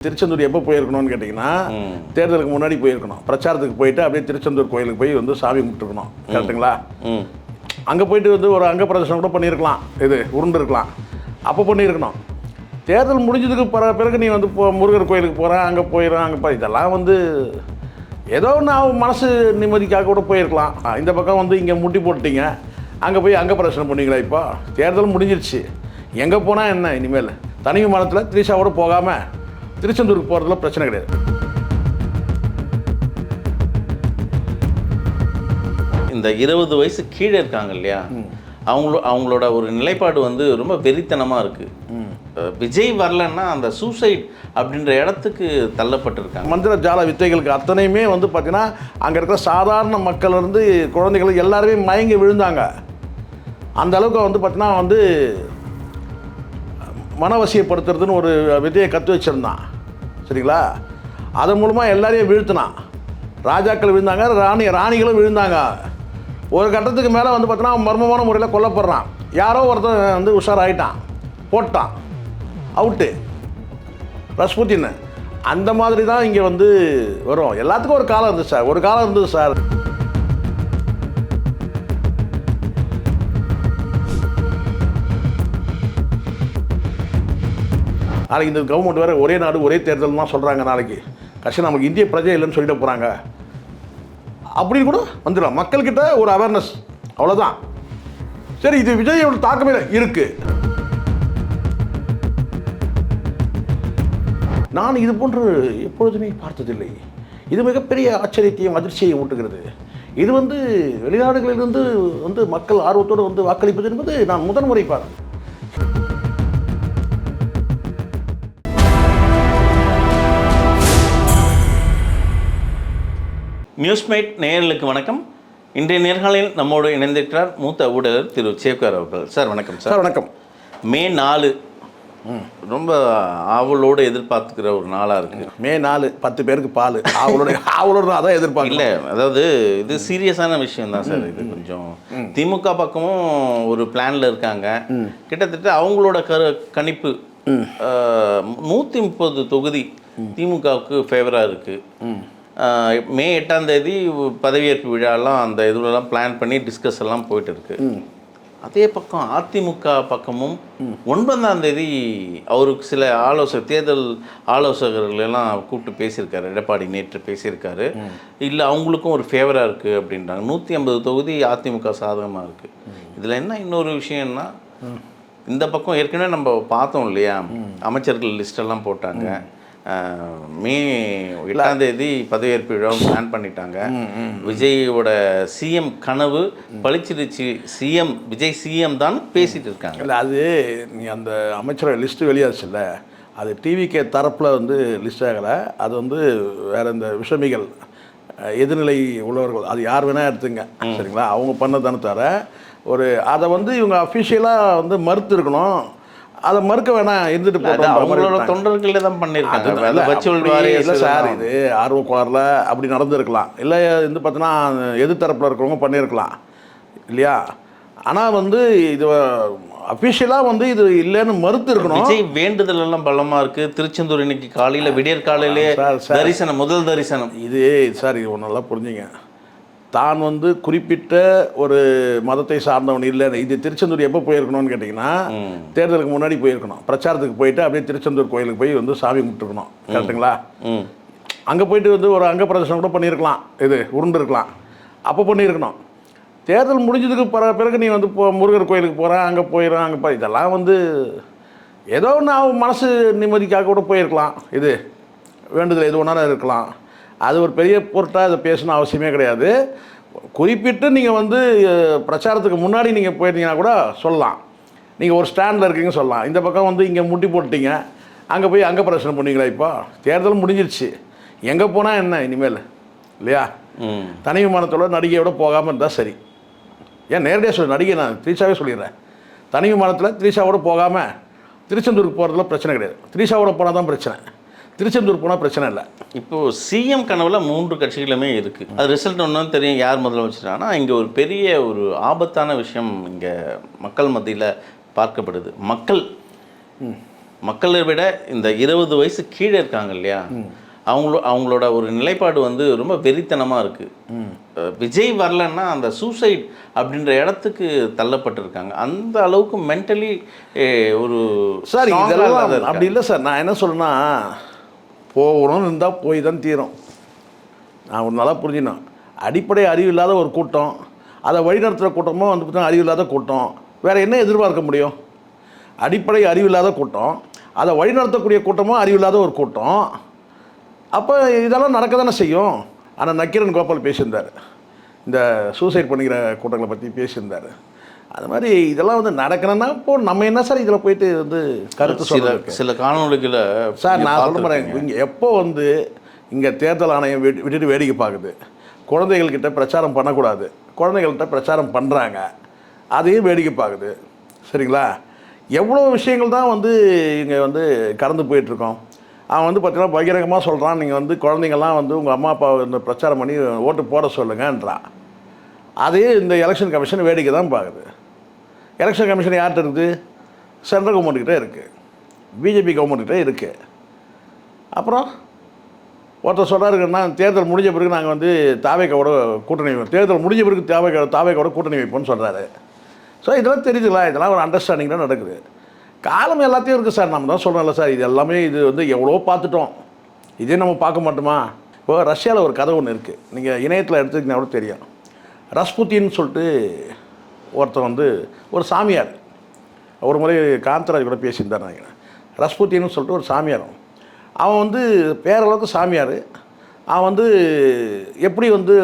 திருச்செந்தூர் எப்போ போயிருக்கணும்னு கேட்டிங்கன்னா தேர்தலுக்கு முன்னாடி போயிருக்கணும். பிரச்சாரத்துக்கு போயிட்டு அப்படியே திருச்செந்தூர் கோயிலுக்கு போய் வந்து சாமி கும்பிட்டுருக்கணும். கரெக்டுங்களா? அங்கே போயிட்டு வந்து ஒரு அங்க பிரதர்ஷனம் கூட பண்ணியிருக்கலாம், இது உருண்டு இருக்கலாம், அப்போ பண்ணியிருக்கணும். தேர்தல் முடிஞ்சதுக்கு பிறகு நீ வந்து முருகர் கோயிலுக்கு போகிறேன், அங்கே போயிடுறேன், அங்கே இதெல்லாம் வந்து ஏதோ நான் மனசு நிம்மதிக்காக கூட போயிருக்கலாம். இந்த பக்கம் வந்து இங்கே முட்டி போட்டுட்டீங்க, அங்கே போய் அங்கே பிரதர்ஷனம் பண்ணுவீங்களா? இப்போ தேர்தல் முடிஞ்சிருச்சு, எங்கே போனால் என்ன? இனிமேல் தனி விமானத்தில் திரிஷாவோட போகாமல் திருச்செந்தூருக்கு போகிறதுல பிரச்சனை கிடையாது. இந்த 20 வயசு கீழே இருக்காங்க இல்லையா, அவங்களோட ஒரு நிலைப்பாடு வந்து ரொம்ப வெறித்தனமாக இருக்குது. விஜய் வரலன்னா அந்த சூசைட் அப்படின்ற இடத்துக்கு தள்ளப்பட்டிருக்காங்க. மந்திர ஜால வித்தைகளுக்கு அத்தனையுமே வந்து பார்த்தீங்கன்னா அங்கே இருக்கிற சாதாரண மக்கள் இருந்து குழந்தைகள் எல்லாருமே மயங்கி விழுந்தாங்க. அந்த அளவுக்கு வந்து பார்த்தீங்கன்னா வந்து மனவசியப்படுத்துறதுன்னு ஒரு விதையை கற்று வச்சுருந்தான். சரிங்களா? அதன் மூலமாக எல்லாரையும் வீழ்த்தினான். ராஜாக்கள் விழுந்தாங்க, ராணிகளும் விழுந்தாங்க. ஒரு கட்டத்துக்கு மேலே வந்து பார்த்தீங்கன்னா மர்மமான முறையில் கொல்லப்படுறான். யாரோ ஒருத்தன் வந்து உஷாராயிட்டான், போட்டான், அவுட்டு, ரஸ்புத்தின். அந்த மாதிரி தான் இங்கே வந்து வரும். எல்லாத்துக்கும் ஒரு காலம் இருந்துச்சு சார், ஒரு காலம் இருந்தது சார். நாளைக்கு இந்த கவர்மெண்ட் வேறு ஒரே நாடு ஒரே தேர்தல் தான் சொல்கிறாங்க. நாளைக்கு கஷ்டம் நமக்கு இந்திய பிரஜை இல்லைன்னு சொல்லிட்டு போகிறாங்க. அப்படின்னு கூட வந்துடும் மக்கள்கிட்ட ஒரு அவேர்னஸ், அவ்வளோதான். சரி, இது விஜயோட தாக்கமே இருக்குது. நான் இது போன்று எப்பொழுதுமே பார்த்ததில்லை. இது மிகப்பெரிய ஆச்சரியத்தையும் அதிர்ச்சியையும் ஊட்டுகிறது. இது வந்து வெளிநாடுகளிலிருந்து வந்து மக்கள் ஆர்வத்தோடு வந்து வாக்களிப்பது என்பது நான் முதன்முறை பார்க்கிறேன். நியூஸ்மேட் நேயர்களுக்கு வணக்கம். இன்றைய நேர்காணலில் நம்மோடு இணைந்திருக்கிறார் மூத்த ஊடகர் திரு சேவ்கார் அவர்கள். சார் வணக்கம். சார் வணக்கம். மே 4 ரொம்ப ஆவலோடு எதிர்பார்த்துக்கிற ஒரு நாளாக இருக்குது. மே 4 10 பேருக்கு பால் ஆவலோடு அதான் எதிர்பார்க்க. இல்லை, அதாவது இது சீரியஸான விஷயம் தான் சார். இது கொஞ்சம் திமுக பக்கமும் ஒரு பிளானில் இருக்காங்க. கிட்டத்தட்ட அவங்களோட கணிப்பு 130 தொகுதி திமுகவுக்கு ஃபேவராக இருக்குது. மே 8ஆம் தேதி பதவியேற்பு விழாலாம் அந்த இதுலலாம் பிளான் பண்ணி டிஸ்கஸ் எல்லாம் போயிட்டு இருக்கு. அதே பக்கம் அதிமுக பக்கமும் 9ஆம் தேதி அவருக்கு சில தேர்தல் ஆலோசகர்களெல்லாம் கூப்பிட்டு பேசியிருக்காரு. எடப்பாடி நேற்று பேசியிருக்காரு. இல்லை அவங்களுக்கும் ஒரு ஃபேவராக இருக்குது அப்படின்றாங்க. 150 தொகுதி அதிமுக சாதகமாக இருக்குது. இதில் என்ன இன்னொரு விஷயம்னா, இந்த பக்கம் ஏற்கனவே நம்ம பார்த்தோம் இல்லையா, அமைச்சர்கள் லிஸ்டெல்லாம் போட்டாங்க. மே 8ஆம் தேதி பதவியேற்பு விழாவும் பிளான் பண்ணிட்டாங்க. விஜயோட சிஎம் கனவு பழிச்சிருச்சு, விஜய் சிஎம் தான் பேசிட்டு இருக்காங்க. இல்லை, அது நீ அந்த அமைச்சரோட லிஸ்ட்டு வெளியாச்சுல்ல, அது டிவிகே தரப்பில் வந்து லிஸ்ட் ஆகலை. அது வந்து வேறு இந்த விஷமிகள் எதிர்நிலை உள்ளவர்கள், அது யார் வேணால் எடுத்துங்க. சரிங்களா? அவங்க பண்ணதானே தவிர அதை வந்து இவங்க அஃபிஷியலாக வந்து மறுத்து இருக்கணும். அதை மறுக்க வேணாம், இருந்துட்டு போட்டோம். அவங்களோட தொண்டர்களே தான் பண்ணியிருக்காங்க. இல்லை சார், இது ஆர்வக்கோரில் அப்படி நடந்துருக்கலாம். இல்லை வந்து பார்த்தீங்கன்னா எதிர்த்தரப்பில் இருக்கிறவங்க பண்ணியிருக்கலாம் இல்லையா? ஆனால் வந்து இது அஃபிஷியலாக வந்து இது இல்லைன்னு மறுத்து இருக்கணும். விஜய் வேண்டுதல் எல்லாம் பலமாக இருக்குது. திருச்செந்தூர் இன்னைக்கு காலையில் விடியற் காலையிலே தரிசனம், முதல் தரிசனம். இது சார், இது ஒன்று நல்லா புரிஞ்சுங்க. தான் வந்து குறிப்பிட்ட ஒரு மதத்தை சார்ந்தவன் இல்லை. இது திருச்செந்தூர் எப்போ போயிருக்கணும்னு கேட்டிங்கன்னா தேர்தலுக்கு முன்னாடி போயிருக்கணும். பிரச்சாரத்துக்கு போயிட்டு அப்படியே திருச்செந்தூர் கோயிலுக்கு போய் வந்து சாமி கும்பிட்டுருக்கணும். கரெக்டுங்களா? அங்கே போயிட்டு வந்து ஒரு அங்க பிரதர்ஷனம் கூட பண்ணியிருக்கலாம், இது உருண்டு இருக்கலாம், அப்போ பண்ணியிருக்கணும். தேர்தல் முடிஞ்சதுக்கு பிறகு நீ வந்து முருகர் கோயிலுக்கு போகிறேன், அங்கே போயிடுறேன், அங்கே இதெல்லாம் வந்து ஏதோ நான் மனசு நிம்மதிக்காக கூட போயிருக்கலாம். இது வேண்டுதல் எது ஒன்றாலும் இருக்கலாம். அது ஒரு பெரிய பொருட்டாக அதை பேசணும் அவசியமே கிடையாது. குறிப்பிட்டு நீங்கள் வந்து பிரச்சாரத்துக்கு முன்னாடி நீங்கள் போயிருந்தீங்கன்னா கூட சொல்லலாம். நீங்கள் ஒரு ஸ்டாண்டில் இருக்கீங்கன்னு சொல்லலாம். இந்த பக்கம் வந்து இங்கே முட்டி போட்டுட்டீங்க, அங்கே போய் அங்கே பிரச்சனை பண்ணீங்களா? இப்போ தேர்தல் முடிஞ்சிருச்சு, எங்கே போனால் என்ன? இனிமேல் இல்லையா? தனி விமானத்தோட நடிகையோட போகாமல் இருந்தால் சரி. ஏன் நேரடியாக சொல்லி நடிகை நான் திரிஷாவே சொல்லிடுறேன். தனி விமானத்தில் திரிஷாவோட போகாமல் திருச்செந்தூருக்கு போகிறதுல பிரச்சனை கிடையாது. திரிஷாவோட போனால் தான் பிரச்சனை. திருச்செந்தூர் போனால் பிரச்சனை இல்லை. இப்போது சிஎம் கனவுல 3 கட்சிகளுமே இருக்குது. அது ரிசல்ட் ஒன்று தெரியும் யார் முதலமைச்சர். ஆனால் இங்கே ஒரு பெரிய ஒரு ஆபத்தான விஷயம் இங்கே மக்கள் மத்தியில் பார்க்கப்படுது. மக்களை விட இந்த 20 வயசு கீழே இருக்காங்க இல்லையா, அவங்களோட ஒரு நிலைப்பாடு வந்து ரொம்ப வெறித்தனமாக இருக்குது. விஜய் வரலன்னா அந்த சூசைட் அப்படின்ற இடத்துக்கு தள்ளப்பட்டிருக்காங்க. அந்த அளவுக்கு மென்டலி ஒரு சார் இதெல்லாம் அப்படி இல்லை சார். நான் என்ன சொல்லுன்னா, போகணும்னு இருந்தால் போய் தான் தீரும். நான் ஒரு நல்லா புரிஞ்சினேன். அடிப்படை அறிவு இல்லாத ஒரு கூட்டம், அதை வழிநடத்துகிற கூட்டமும் வந்து பார்த்தீங்கன்னா அறிவு இல்லாத கூட்டம், வேறு என்ன எதிர்பார்க்க முடியும்? அடிப்படை அறிவு இல்லாத கூட்டம், அதை வழிநடத்தக்கூடிய கூட்டமும் அறிவில்லாத ஒரு கூட்டம். அப்போ இதெல்லாம் நடக்க தானே செய்யும். ஆனால் நக்கீரன் கோபால் பேசியிருந்தார், இந்த சூசைட் பண்ணிக்கிற கூட்டங்களை பற்றி பேசியிருந்தார். அது மாதிரி இதெல்லாம் வந்து நடக்கணும்னா இப்போ நம்ம என்ன சார் இதில் போயிட்டு வந்து கருத்து சில காணொலிகளை சார் நான் சொல்ல போகிறேன். இங்கே எப்போ வந்து இங்கே தேர்தல் ஆணையம் விட்டுட்டு வேடிக்கை பார்க்குது, குழந்தைகள்கிட்ட பிரச்சாரம் பண்ணக்கூடாது, குழந்தைகள்கிட்ட பிரச்சாரம் பண்ணுறாங்க, அதையும் வேடிக்கை பார்க்குது. சரிங்களா? எவ்வளோ விஷயங்கள் தான் வந்து இங்கே வந்து கடந்து போயிட்டுருக்கோம். அவன் வந்து பார்த்தீங்கன்னா பகிரங்கமாக சொல்கிறான், நீங்கள் வந்து குழந்தைங்கள்லாம் வந்து உங்கள் அம்மா அப்பா இந்த பிரச்சாரம் பண்ணி ஓட்டு போட சொல்லுங்கன்றான். அதே இந்த எலெக்ஷன் கமிஷன் வேடிக்கை தான் பார்க்குது. எலெக்ஷன் கமிஷன் யார்கிட்ட இருக்குது? சென்ட்ரல் கவர்மெண்ட்டுக்கிட்டே இருக்குது, பிஜேபி கவர்மெண்ட்டுக்கிட்டே இருக்குது. அப்புறம் ஒருத்தர் சொல்கிறாருன்னா, தேர்தல் முடிஞ்ச பிறகு நாங்கள் வந்து தாவேக்காவோட கூட்டணி வைப்போம், தேர்தல் முடிஞ்ச பிறகு தாவேக்காவோட கூட்டணி வைப்போம்னு சொல்கிறாரு. ஸோ இதெல்லாம் தெரியுதுங்களா? இதெல்லாம் ஒரு அண்டர்ஸ்டாண்டிங் தான் நடக்குது. காலம் எல்லாத்தையும் இருக்குது சார். நம்ம தான் சொல்கிறோம்ல சார், இது எல்லாமே இது வந்து எவ்வளோ பார்த்துட்டோம், இதே நம்ம பார்க்க மாட்டோமா? இப்போ ரஷ்யாவில் ஒரு கதை ஒன்று இருக்குது, நீங்கள் இணையத்தில் எடுத்துக்கிட்டா கூட தெரியும். ரஸ்புத்தின்னு சொல்லிட்டு ஒருத்தர் வந்து ஒரு சாமியார், ஒரு முறை காந்தராஜ் கூட பேசியிருந்தார் நினைக்கிறேன். ரஸ்புத்தின்னு சொல்லிட்டு ஒரு சாமியார். அவன் வந்து பேரளவுக்கு சாமியார். அவன் வந்து எப்படி வந்து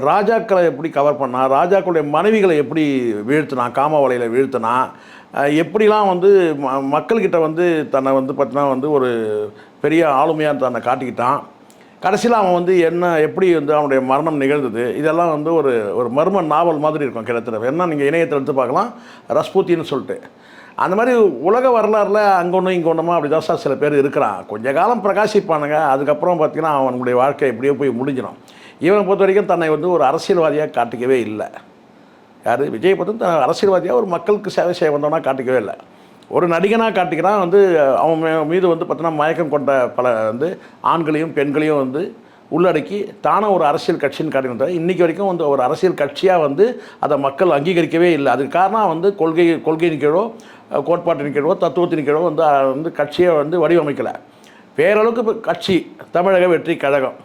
ராஜாக்களை எப்படி கவர் பண்ணான், ராஜாக்களுடைய மனைவிகளை எப்படி வீழ்த்தினான், காம வலையில் வீழ்த்தினான், எப்படிலாம் வந்து மக்கள்கிட்ட வந்து தன்னை வந்து பார்த்தீங்கன்னா வந்து ஒரு பெரிய ஆளுமையாக தன்னை காட்டிக்கிட்டான். கடைசியில் அவன் வந்து என்ன எப்படி வந்து அவனுடைய மரணம் நிகழ்ந்தது, இதெல்லாம் வந்து ஒரு ஒரு மர்ம நாவல் மாதிரி இருக்கும் கிட்டத்தட்ட. என்ன நீங்கள் இணையத்தில் எடுத்து பார்க்கலாம், ரஸ்பூத்தின்னு சொல்லிட்டு. அந்த மாதிரி உலக வரலாறில் அங்கே ஒன்றும் இங்கே ஒன்றுமா அப்படி தான் சார் சில பேர் இருக்கிறான். கொஞ்ச காலம் பிரகாசிப்பானுங்க, அதுக்கப்புறம் பார்த்திங்கன்னா அவனுடைய வாழ்க்கை எப்படியோ போய் முடிஞ்சிடும். இவனை பொறுத்த வரைக்கும் தன்னை வந்து ஒரு அரசியல்வாதியாக காட்டிக்கவே இல்லை. யார்? விஜய் பொறுத்த அரசியல்வாதியாக ஒரு மக்களுக்கு சேவை செய்ய வந்தவனா காட்டிக்கவே இல்லை. ஒரு நடிகனாக காட்டிக்கிறான். வந்து அவன் மீது வந்து பார்த்தீங்கன்னா மயக்கம் கொண்ட பல வந்து ஆண்களையும் பெண்களையும் வந்து உள்ளடக்கி தானே ஒரு அரசியல் கட்சின்னு காட்டினார். இன்றைக்கி வரைக்கும் வந்து ஒரு அரசியல் கட்சியாக வந்து அதை மக்கள் அங்கீகரிக்கவே இல்லை. அதுக்கு காரணம் வந்து கொள்கையின் கீழோ கோட்பாட்டின் கீழோ தத்துவத்தின் கீழோ வந்து கட்சியை வந்து வடிவமைக்கலை. பேரளவுக்கு இப்போ கட்சி தமிழக வெற்றி கழகம்,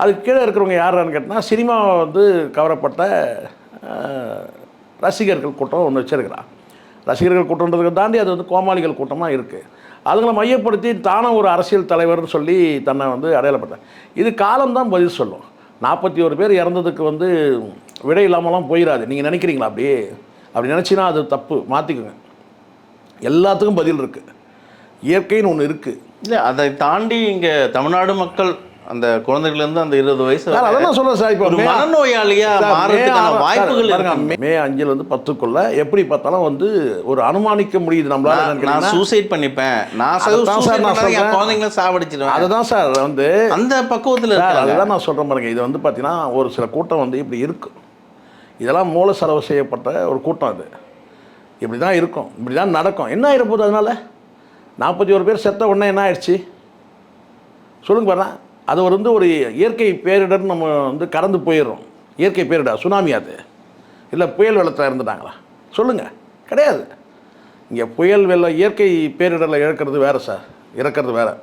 அதுக்கு கீழே இருக்கிறவங்க யாரான்னு கேட்டால் சினிமா வந்து கவரப்பட்ட ரசிகர்கள் கூட்டம் ஒன்று வச்சுருக்கிறான். ரசிகர்கள் கூட்டன்றதுக்கு தாண்டி அது வந்து கோமாளிகள் கூட்டமாக இருக்குது. அதுங்களை மையப்படுத்தி தானே ஒரு அரசியல் தலைவர்னு சொல்லி தன்னை வந்து அடையாளப்பட்டேன். இது காலம்தான் பதில் சொல்லும். 41 பேர் இறந்ததுக்கு வந்து விடை இல்லாமலாம் போயிடாது. நீங்கள் நினைக்கிறீங்களா? அப்படி நினச்சின்னா அது தப்பு, மாற்றிக்குங்க. எல்லாத்துக்கும் பதில் இருக்குது. இயற்கைன்னு ஒன்று இருக்குது. இல்லை, அதை தாண்டி இங்கே தமிழ்நாடு மக்கள் அந்த குழந்தைகள்லேருந்து அந்த 20 வயசு அதான் சொல்கிறேன் சார். இப்போ மனநோயாளியாக மாறதுக்கான வாய்ப்புகள் இருக்கு. மே 5 10க்குள்ள எப்படி பார்த்தாலும் வந்து ஒரு அனுமானிக்க முடியுது நம்மளால. நான் சூசைட் பண்ணிப்பேன், நான் குழந்தைங்கள சாவடிச்சிடுவேன், அதுதான் சார் வந்து அந்த பக்குவத்தில் அதுதான் நான் சொல்கிறேன் பாருங்க. இது வந்து பார்த்தீங்கன்னா ஒரு சில கூட்டம் வந்து இப்படி இருக்கும். இதெல்லாம் மூல செலவு செய்யப்பட்ட ஒரு கூட்டம். இது இப்படி தான் இருக்கும், இப்படி தான் நடக்கும். என்ன ஆகிடப்போகுது? அதனால் 41 பேர் செத்த உடனே என்ன ஆயிடுச்சு சொல்லுங்க பாருங்க. அது வந்து ஒரு இயற்கை பேரிடர்னு நம்ம வந்து கடந்து போயிடுறோம். இயற்கை பேரிடர் சுனாமி அது இல்லை புயல் வெள்ளத்தில் இருந்துட்டாங்களா சொல்லுங்கள்? கிடையாது. இங்கே புயல் வெள்ளம் இயற்கை பேரிடரில் இழக்கிறது வேறு சார், இறக்கிறது வேறு.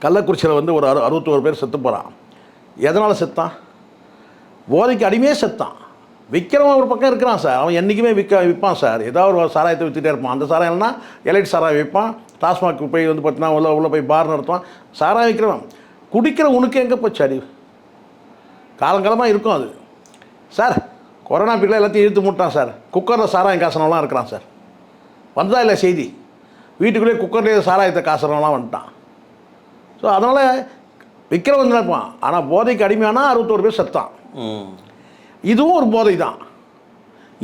கள்ளக்குறிச்சியில் வந்து ஒரு 61 பேர் செத்து போகிறான். எதனால் செத்தான்? போதைக்கு அடிமையே செத்தான். விற்கிறவன் ஒரு பக்கம் இருக்கிறான் சார், அவன் என்றைக்குமே விற்பான் சார். ஏதாவது ஒரு சாராயத்தை விற்றுட்டே இருப்பான். அந்த சாராயம்னா எலைட் சாராயம் விற்பான். டாஸ்மாக் போய் வந்து பார்த்தீங்கன்னா உள்ளே போய் பார் நடத்துவான். சாராயம் விற்கிறவன் குடிக்கிற உனக்கு எங்கே போச்சு அறிவு? காலங்காலமாக இருக்கும் அது சார். கொரோனா பீரியடில் எல்லாத்தையும் இழுத்து மூட்டான் சார். குக்கரில் சாராயம் காசுனவெலாம் இருக்கிறான் சார். வந்ததா இல்லை செய்தி? வீட்டுக்குள்ளேயே குக்கர்லேயே சாராயத்தை காசுறவங்களாம் வந்துட்டான். ஸோ அதனால் விற்கிறவன் தான் இருப்பான். ஆனால் போதைக்கு அடிமையானா 61 பேர் செத்தான். இதுவும் ஒரு போதை தான்,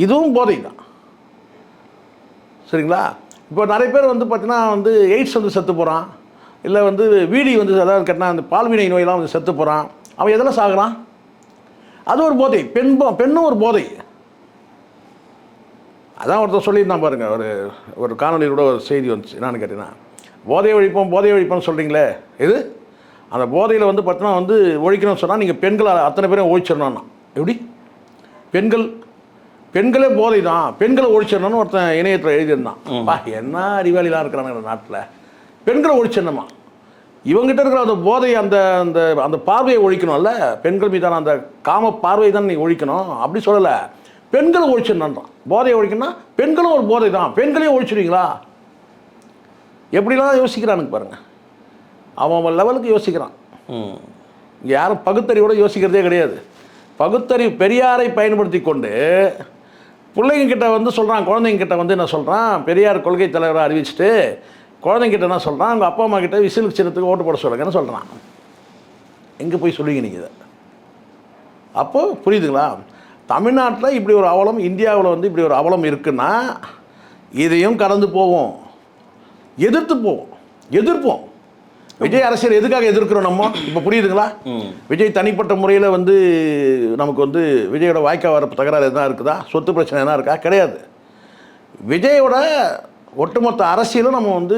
இதுவும் போதை தான். சரிங்களா? இப்போ நிறைய பேர் வந்து பார்த்தீங்கன்னா வந்து எய்ட்ஸ் வந்து செத்து போகிறான், இல்லை வந்து வீடி வந்து அதாவது கேட்டால் அந்த பால்வினை நோயெல்லாம் வந்து செத்து போகிறான். அவன் எதில் சாகுறான்? அது ஒரு போதை. பெண்ணும் ஒரு போதை. அதான் ஒருத்தர் சொல்லியிருந்தான் பாருங்கள், ஒரு காணொலியில் கூட ஒரு செய்தி வந்துச்சு. என்னன்னு கேட்டிங்கன்னா, போதையை ஒழிப்போம்னு சொல்கிறீங்களே, இது அந்த போதையில் வந்து பார்த்தீங்கன்னா வந்து ஒழிக்கணும்னு சொன்னால் நீங்கள் பெண்களை அத்தனை பேரும் ஒழிச்சிடணும்னா எப்படி? பெண்களே போதை தான், பெண்களை ஒழிச்சிடணும்னு ஒருத்தன் இணையத்தில் எழுதியிருந்தான். என்ன அறிவாளிலாம் இருக்கிறாங்க நாட்டில். பெண்களை ஒழிச்சிடணுமா? இவங்ககிட்ட இருக்கிற அந்த போதை, அந்த அந்த அந்த பார்வையை ஒழிக்கணும்ல, பெண்கள் மீதான அந்த காம பார்வை தான் நீ ஒழிக்கணும். அப்படி சொல்லலை, பெண்களை ஒழிச்சிடணுன்றான். போதையை ஒழிக்கணும்னா பெண்களும் ஒரு போதை தான், பெண்களையும் ஒழிச்சிடுவீங்களா? எப்படிலாம் யோசிக்கிறானுங்க பாருங்கள். அவன் லெவலுக்கு யோசிக்கிறான். இங்கே யாரும் பகுத்தறிவோட யோசிக்கிறதே கிடையாது. பகுத்தறிவு பெரியாரை பயன்படுத்தி கொண்டு பிள்ளைங்கக்கிட்ட வந்து சொல்கிறான், குழந்தைங்கிட்ட வந்து என்ன சொல்கிறான், பெரியார் கொள்கை தலைவராக அறிவிச்சுட்டு குழந்தைங்கிட்ட என்ன சொல்கிறான், அவங்க அப்பா அம்மா கிட்ட விசில் சின்னத்துக்கு ஓட்டு போட சொல்லுங்கன்னு சொல்கிறான். எங்கே போய் சொல்லுவீங்க நீங்கள் இதை? அப்போது புரியுதுங்களா? தமிழ்நாட்டில் இப்படி ஒரு அவலம், இந்தியாவில் வந்து இப்படி ஒரு அவலம் இருக்குன்னா இதையும் கடந்து போவோம், எதிர்ப்போம். விஜய் அரசியல் எதுக்காக எதிர்க்கிறோம் நம்ம இப்போ புரியுதுங்களா? விஜய் தனிப்பட்ட முறையில் வந்து நமக்கு வந்து விஜயோட வாய்க்கா வரப்பு தகராறு எதுனா இருக்குதா, சொத்து பிரச்சனை எதுனா இருக்கா? கிடையாது. விஜயோட ஒட்டுமொத்த அரசியலும் நம்ம வந்து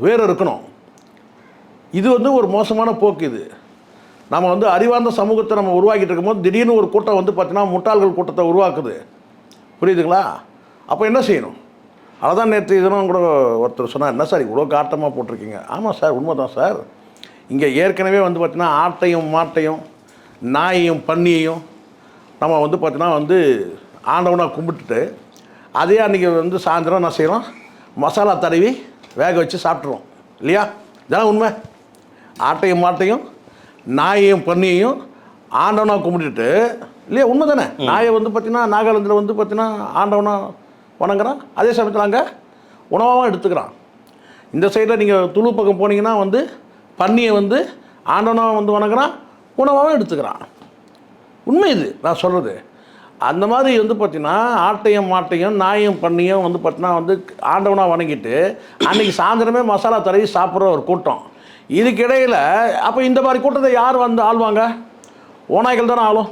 வேறு இருக்கணும். இது வந்து ஒரு மோசமான போக்கு. இது நம்ம வந்து அறிவார்ந்த சமூகத்தை நம்ம உருவாக்கிட்டு இருக்கும்போது திடீர்னு ஒரு கூட்டம் வந்து பார்த்தீங்கன்னா முட்டாள்கள் கூட்டத்தை உருவாக்குது. புரியுதுங்களா? அப்போ என்ன செய்யணும்? அதான் நேற்று இதெல்லாம் கூட ஒருத்தர் சொன்னார், என்ன சார் இவ்வளோ காட்டமாக போட்டிருக்கீங்க? ஆமாம் சார், உண்மை தான் சார். இங்கே ஏற்கனவே வந்து பார்த்தீங்கன்னா ஆட்டையும் மாட்டையும் நாயையும் பன்னியையும் நம்ம வந்து பார்த்தீங்கன்னா வந்து ஆண்டவனாக கும்பிட்டுட்டு அதே அன்றைக்கி வந்து சாயந்தரம் என்ன செய்யணும், மசாலா தடவி வேக வச்சு சாப்பிட்ருவோம் இல்லையா? இதெல்லாம் உண்மை. ஆட்டையும் மாட்டையும் நாயையும் பன்னியையும் ஆண்டவனாக கும்பிட்டுட்டு இல்லையா? உண்மை தானே? நாயை வந்து பார்த்தீங்கன்னா நாகாலாந்தில் வந்து பார்த்தீங்கன்னா ஆண்டவனாக வணங்குறான், அதே சமயத்தில் அங்கே உணவாகவும் எடுத்துக்கிறான். இந்த சைடில் நீங்கள் துளு பக்கம் போனீங்கன்னா வந்து பன்னியை வந்து ஆண்டவனாக வந்து வணங்குறான், உணவாகவும் எடுத்துக்கிறான். உண்மை இது நான் சொல்கிறது. அந்த மாதிரி வந்து பார்த்திங்கன்னா ஆட்டையும் மாட்டையும் நாயும் பன்னியும் வந்து பார்த்திங்கன்னா வந்து ஆண்டவனாக வணங்கிட்டு அன்றைக்கி சாயந்தரமே மசாலா தடவி சாப்பிட்ற ஒரு கூட்டம். இதுக்கிடையில் அப்போ இந்த மாதிரி கூட்டத்தை யார் வந்து ஆள்வாங்க? ஓநாய்கள் தானே ஆளும்.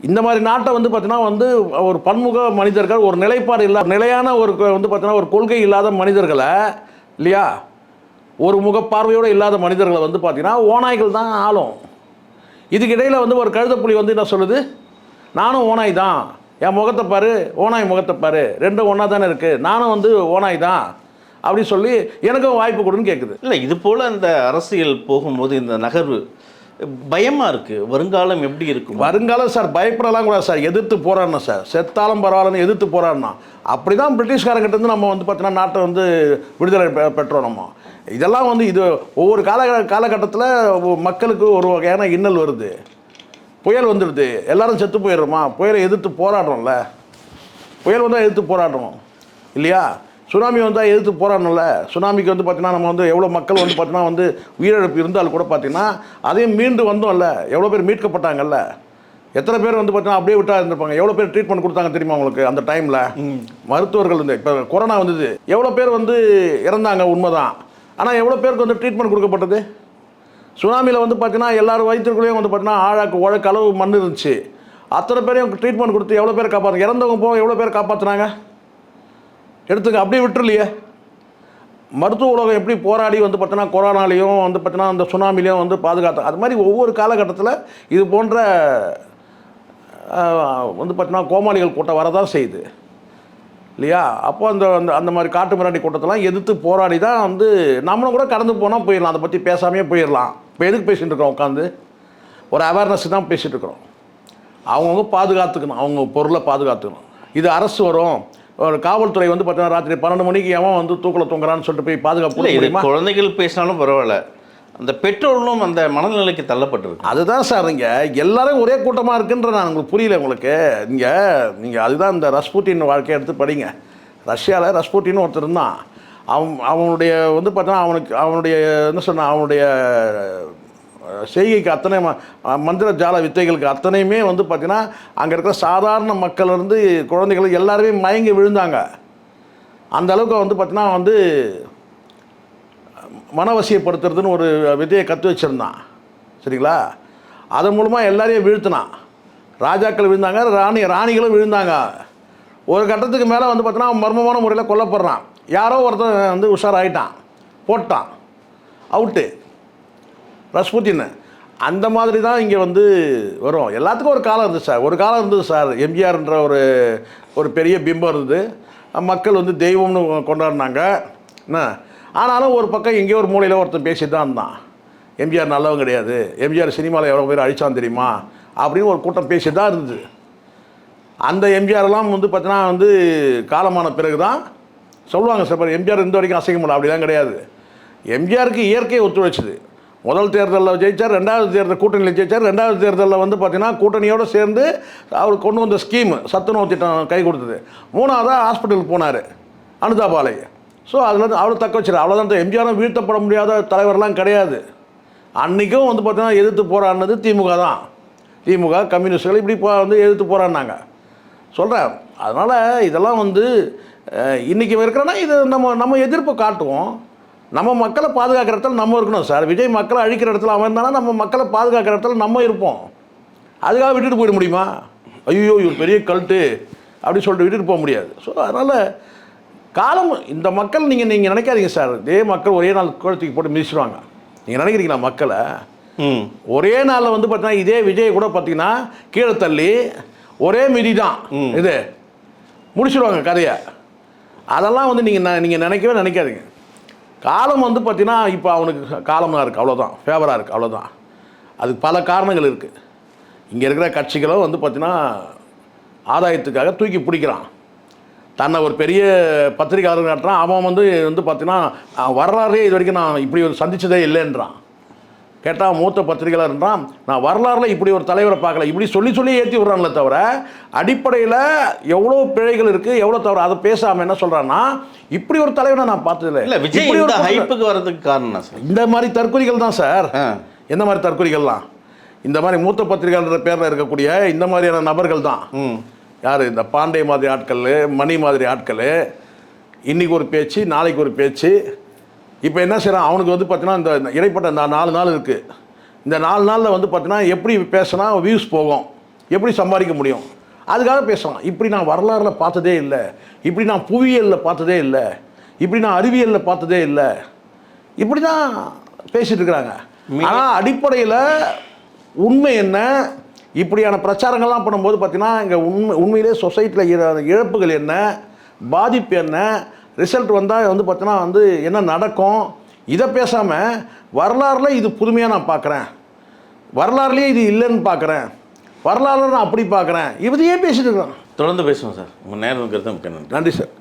இந்த மாதிரி நாட்டை வந்து பார்த்தீங்கன்னா வந்து ஒரு பன்முக மனிதர்கள், ஒரு நிலைப்பாடு இல்லாத நிலையான ஒரு வந்து பார்த்தீங்கன்னா ஒரு கொள்கை இல்லாத மனிதர்களை இல்லையா, ஒரு முகப்பார்வையோடு இல்லாத மனிதர்களை வந்து பார்த்தீங்கன்னா ஓநாய்கள் தான் ஆளும். இதுக்கிடையில் வந்து ஒரு கழுதைப்புலி வந்து என்ன சொல்லுது, நானும் ஓநாய் தான், என் முகத்தை பாரு, ஓநாய் முகத்தை பாரு, ரெண்டும் ஒன்றா தானே இருக்குது, நானும் வந்து ஓநாய் தான் அப்படி சொல்லி எனக்கும் வாய்ப்பு கொடுன்னு கேட்குது. இல்லை, இது போல் இந்த அரசியல் போகும்போது இந்த நகர்வு பயமாக இருக்குது. வருங்காலம் எப்படி இருக்கும்? வருங்காலம் சார் பயப்படலாம் கூடாது சார், எதிர்த்து போராடணும் சார். செத்தாலும் பரவாயில்லன்னு எதிர்த்து போராடணும். அப்படி தான் பிரிட்டிஷ்காரங்கிட்டேருந்து நம்ம வந்து பார்த்தீங்கன்னா நாட்டை வந்து விடுதலை பெற்றோம். நம்ம இதெல்லாம் வந்து இது ஒவ்வொரு காலகட்டத்தில் மக்களுக்கு ஒரு வகையான இன்னல் வருது, புயல் வந்துடுது, எல்லாரும் செத்து போயிடுறோமா, புயலை எதிர்த்து போராடுறோம்ல. புயல் வந்தால் எதிர்த்து போராடுறோம் இல்லையா? சுனாமி வந்தால் எதிர்த்து போராடணும்ல. சுனாமிக்கு வந்து பார்த்திங்கன்னா நம்ம வந்து எவ்வளோ மக்கள் வந்து பார்த்திங்கன்னா வந்து உயிரிழப்பு இருந்தாலும் கூட பார்த்திங்கன்னா அதையும் மீண்டு வந்தோம்ல. எவ்வளோ பேர் மீட்கப்பட்டாங்கல்ல, எத்தனை பேர் வந்து பார்த்திங்கன்னா அப்படியே விட்டா இருந்திருப்பாங்க. எவ்வளோ பேர் ட்ரீட்மெண்ட் கொடுத்தாங்க தெரியுமா உங்களுக்கு? அந்த டைமில் மருத்துவர்கள் வந்து இப்போ கொரோனா வந்தது, எவ்வளோ பேர் வந்து இறந்தாங்க உண்மைதான். ஆனால் எவ்வளோ பேருக்கு வந்து ட்ரீட்மெண்ட் கொடுக்கப்பட்டது? சுனாமியில் வந்து பார்த்திங்கன்னா எல்லாரும் வயிற்றுக்குள்ளேயும் வந்து பார்த்திங்கன்னா உழக்கு அளவு மண் இருந்துச்சு. அத்தனை பேரையும் ட்ரீட்மெண்ட் கொடுத்து எவ்வளோ பேர் காப்பாற்று, இறந்தவங்க போக எவ்வளோ பேர் காப்பாற்றுனாங்க எடுத்துங்க. அப்படியே விட்டுருலையே. மருத்துவ உலகம் எப்படி போராடி வந்து பார்த்தீங்கன்னா கொரோனாலையும் வந்து பார்த்தீங்கன்னா அந்த சுனாமிலையும் வந்து பாதுகாத்து, அது மாதிரி ஒவ்வொரு காலகட்டத்தில் இது போன்ற வந்து பார்த்தீங்கன்னா கோமாளிகள் கூட்டம் வரதான் செய்யுது இல்லையா? அப்போ அந்த அந்த மாதிரி காட்டு மிராண்டி கூட்டத்தெல்லாம் எதிர்த்து போராடி தான் வந்து நம்மளும் கூட கடந்து போனால் போயிடலாம், அதை பற்றி பேசாமே போயிடலாம். இப்போ எதுக்கு பேசிகிட்டு இருக்கோம்? உட்காந்து ஒரு அவேர்னஸ் தான் பேசிகிட்டு இருக்கிறோம். அவங்கவுங்க பாதுகாத்துக்கணும், அவங்க பொருளை பாதுகாத்துக்கணும். இது அரசு வரும், ஒரு காவல்துறை வந்து பார்த்தீங்கன்னா ராத்திரி 12 மணிக்கு எவன் வந்து தூக்கில் தொங்குறான்னு சொல்லிட்டு போய் பாதுகாப்பு. குழந்தைகள் பேசினாலும் பரவாயில்ல, அந்த பெற்றோர்களும் அந்த மனநிலைக்கு தள்ளப்பட்டிருக்கு. அதுதான் சார், இங்கே எல்லாரும் ஒரே கூட்டமாக இருக்குன்ற நான் உங்களுக்கு புரியல உங்களுக்கு. நீங்கள் அதுதான் இந்த ரஸ்பூட்டின் வாழ்க்கையை எடுத்து படிங்க. ரஷ்யாவில் ரஸ்பூட்டின்னு ஒருத்தர் இருந்தான். அவனுடைய வந்து பார்த்தோன்னா அவனுடைய என்ன சொன்ன அவனுடைய செய்கைக்கு அத்தனை மந்திர ஜால வித்தைகளுக்கு அத்தனையுமே வந்து பார்த்திங்கன்னா அங்கே இருக்கிற சாதாரண மக்கள் இருந்து குழந்தைகள் எல்லாருமே மயங்கி விழுந்தாங்க. அந்த அளவுக்கு வந்து பார்த்திங்கன்னா வந்து மனவசியப்படுத்துறதுன்னு ஒரு விதையை கற்று வச்சுருந்தான் சரிங்களா. அதன் மூலமாக எல்லாரையும் வீழ்த்தினான். ராஜாக்கள் விழுந்தாங்க, ராணிகளும் விழுந்தாங்க. ஒரு கட்டத்துக்கு மேலே வந்து பார்த்தீங்கன்னா மர்மமான முறையில் கொல்லப்படுறான். யாரோ ஒருத்தன் வந்து உஷாராயிட்டான், போட்டான், அவுட்டு ரஸ்புத்தின். அந்த மாதிரி தான் இங்கே வந்து வரும். எல்லாத்துக்கும் ஒரு காலம் இருந்துச்சு சார். ஒரு காலம் இருந்தது சார். எம்ஜிஆர்ன்ற ஒரு பெரிய பிம்பம் இருந்தது. மக்கள் வந்து தெய்வம்னு கொண்டாடினாங்க என்ன. ஆனாலும் ஒரு பக்கம் எங்கேயோ ஒரு மூலையில் ஒருத்தன் பேசிட்டு தான் இருந்தான், எம்ஜிஆர் நல்லவங்க கிடையாது, எம்ஜிஆர் சினிமாவில் எவ்வளோ பேர் அழிச்சான் தெரியுமா அப்படின்னு ஒரு கூட்டம் பேசிட்டு தான் இருந்தது. அந்த எம்ஜிஆர்லாம் வந்து பார்த்தீங்கன்னா வந்து காலமான பிறகு தான் சொல்லுவாங்க சார், எம்ஜிஆர் இந்த வரைக்கும் அசைக்க முடியல. அப்படிலாம் கிடையாது. எம்ஜிஆருக்கு இயற்கையை ஒத்துழைச்சிது. முதல் தேர்தலில் ஜெயித்தார், ரெண்டாவது தேர்தல் கூட்டணியில் ஜெயித்தார். ரெண்டாவது தேர்தலில் வந்து பார்த்தீங்கன்னா கூட்டணியோடு சேர்ந்து அவர் கொண்டு வந்த ஸ்கீம் சத்துணவு திட்டம் கை கொடுத்தது. மூணாவதாக ஹாஸ்பிட்டலுக்கு போனார் அனுதாபாலை. ஸோ அதில் அவர் தக்க வச்சிரு. அவ்வளோதான். எம்ஜிஆரும் வீழ்த்தப்பட முடியாத தலைவர்லாம் கிடையாது. அன்றைக்கும் வந்து பார்த்தீங்கன்னா எதிர்த்து போராடினது திமுக தான். திமுக கம்யூனிஸ்டுகள் இப்படி வந்து எதிர்த்து போராடினாங்க சொல்கிறேன். அதனால் இதெல்லாம் வந்து இன்றைக்கி இருக்கிறோன்னா இது நம்ம எதிர்ப்பு காட்டுவோம். நம்ம மக்களை பாதுகாக்கிற இடத்துல நம்ம இருக்கணும் சார். விஜய் மக்களை அழிக்கிற இடத்துல அவன் இருந்தானா நம்ம மக்களை பாதுகாக்கிற இடத்துல நம்ம இருப்போம். அதுக்காக விட்டுட்டு போயிட முடியுமா? ஐயோ இவர் பெரிய கல்ட்டு அப்படி சொல்லிட்டு விட்டுட்டு போக முடியாது. ஸோ அதனால் காலம் இந்த மக்கள் நீங்கள் நினைக்காதீங்க சார். இதே மக்கள் ஒரே நாள் குளத்துக்கு போட்டு மிதிச்சிடுவாங்க. நீங்கள் நினைக்கிறீங்களா மக்களை? ஒரே நாளில் வந்து பார்த்தீங்கன்னா இதே விஜய் கூட பார்த்தீங்கன்னா கீழே தள்ளி ஒரே மிதி தான் இது முடிச்சிடுவாங்க கதையை. அதெல்லாம் வந்து நீங்கள் நினைக்கவே நினைக்காதீங்க. காலம் வந்து பார்த்தீங்கன்னா இப்போ அவனுக்கு காலமாக இருக்குது, அவ்வளோதான். ஃபேவராக இருக்குது, அவ்வளோதான். அதுக்கு பல காரணங்கள் இருக்குது. இங்கே இருக்கிற கட்சிகளும் வந்து பார்த்தீங்கன்னா ஆதாயத்துக்காக தூக்கி பிடிக்கிறான். தன்னை ஒரு பெரிய பத்திரிகையாளர் காட்டுறான். அவன் வந்து பார்த்தீங்கன்னா வரலாறே இது வரைக்கும் நான் இப்படி ஒரு சந்தித்ததே இல்லைன்றான். கேட்டால் மூத்த பத்திரிகையாளர்ன்றான், நான் வரலாறில் இப்படி ஒரு தலைவரை பார்க்கல. இப்படி சொல்லி ஏற்றி விட்றாங்களே தவிர அடிப்படையில் எவ்வளோ பிழைகள் இருக்குது, எவ்வளோ தவிர அதை பேசாமல் என்ன சொல்கிறான்னா இப்படி ஒரு தலைவரை நான் பார்த்ததில்லை. இல்லை விஜய் இந்த ஹைப்புக்கு வர்றதுக்கு காரணம் சார் இந்த மாதிரி தற்கொலைகள் தான் சார். எந்த மாதிரி தற்கொலைகள்லாம் இந்த மாதிரி மூத்த பத்திரிகையாளர் பேரில் இருக்கக்கூடிய இந்த மாதிரியான நபர்கள் தான். யார்? இந்த பாண்டே மாதிரி ஆட்கள், மணி மாதிரி ஆட்கள். இன்றைக்கி ஒரு பேச்சு, நாளைக்கு ஒரு பேச்சு. இப்போ என்ன செய்கிறான் அவனுக்கு வந்து பார்த்தீங்கன்னா இந்த இடைப்பட்ட இந்த 4 நாள் இருக்குது. இந்த 4 நாளில் வந்து பார்த்தீங்கன்னா எப்படி பேசினா வியூஸ் போகும், எப்படி சம்பாதிக்க முடியும், அதுக்காக பேசலாம். இப்படி நான் வரலாறில் பார்த்ததே இல்லை, இப்படி நான் புவியியலில் பார்த்ததே இல்லை, இப்படி நான் அறிவியலில் பார்த்ததே இல்லை, இப்படி தான் பேசிகிட்டு இருக்கிறாங்க. ஆனால் அடிப்படையில் உண்மை என்ன? இப்படியான பிரச்சாரங்கள்லாம் பண்ணும்போது பார்த்தீங்கன்னா இங்கே உண்மையிலே சொசைட்டியில் இழப்புகள் என்ன, பாதிப்பு என்ன, ரிசல்ட் வந்தால் வந்து பார்த்தீங்கன்னா வந்து என்ன நடக்கும், இதை பேசாமல் வரலாறில் இது புதுமையாக நான் பார்க்குறேன், வரலாறுலேயே இது இல்லைன்னு பார்க்குறேன், வரலாறு நான் அப்படி பார்க்குறேன், இதையே பேசிட்டு இருக்கிறோம். தொடர்ந்து பேசுவோம் சார். உங்கள் நேரம் இருக்கிறது நன்றி. நன்றி சார்.